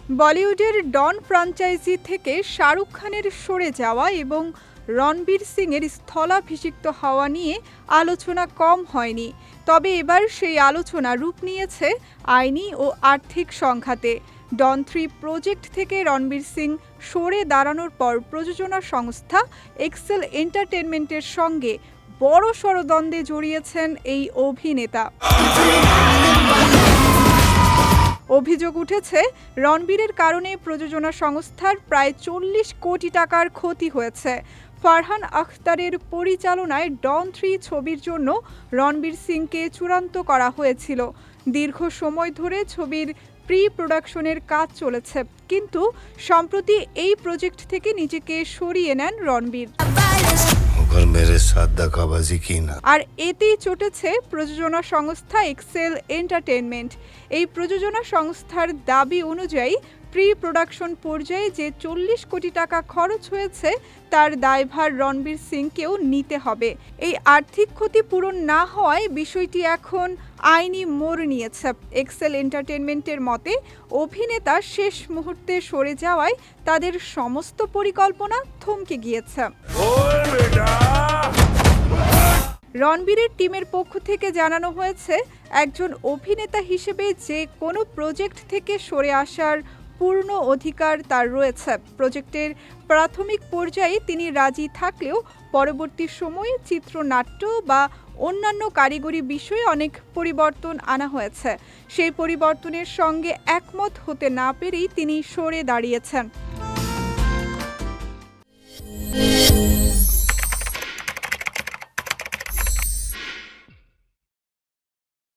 বলিউডের ডন ফ্র্যাঞ্চাইজি থেকে শাহরুখ খানের সরে যাওয়া এবং রণবীর সিংয়ের স্থলাভিষিক্ত হওয়া নিয়ে আলোচনা কম হয়নি। তবে এবার সেই আলোচনা রূপ নিয়েছে আইনি ও আর্থিক সংঘাতে। ডন 3 প্রজেক্ট থেকে রণবীর সিং সরে দাঁড়ানোর পর প্রযোজনা সংস্থা এক্সেল এন্টারটেইনমেন্টের সঙ্গে বড়সড় দ্বন্দ্বে জড়িয়েছেন এই অভিনেতা। অভিযোগ উঠেছে, রণবীরের কারণে প্রযোজনা সংস্থার প্রায় 40 কোটি টাকার ক্ষতি হয়েছে। ফারহান আখতারের পরিচালনায় ডন 3 ছবির জন্য রণবীর সিংকে চূড়ান্ত করা হয়েছিল। দীর্ঘ সময় ধরে ছবির প্রি প্রোডাকশনের কাজ চলেছে, কিন্তু সম্প্রতি এই প্রজেক্ট থেকে নিজেকে সরিয়ে নেন রণবীর। আর এতেই চটেছে প্রযোজনা সংস্থা এক্সেল এন্টারটেইনমেন্ট। এই প্রযোজনা সংস্থার দাবি অনুযায়ী প্রি প্রোডাকশন পর্যায়ে যে 40 কোটি টাকা খরচ হয়েছে তার দায়ভার রণবীর সিংকেও নিতে হবে। এই আর্থিক ক্ষতি পূরণ না হওয়ায় বিষয়টি এখন আইনি মোড় নিয়েছে। এক্সেল এন্টারটেইনমেন্টের মতে, অভিনেতা শেষ মুহূর্তে সরে যাওয়ায় তাদের সমস্ত পরিকল্পনা থমকে গিয়েছে। রণবীরের টিমের পক্ষ থেকে জানানো হয়েছে, একজন অভিনেতা হিসেবে যে কোনো প্রজেক্ট থেকে সরে আসার পূর্ণ অধিকার তার রয়েছে। প্রজেক্টের প্রাথমিক পর্যায়ে তিনি রাজি থাকলেও পরবর্তী সময়ে চিত্রনাট্য বা অন্যান্য কারিগরি বিষয়ে অনেক পরিবর্তন আনা হয়েছে। সেই পরিবর্তনের সঙ্গে একমত হতে না পেরেই তিনি সরে দাঁড়িয়েছেন।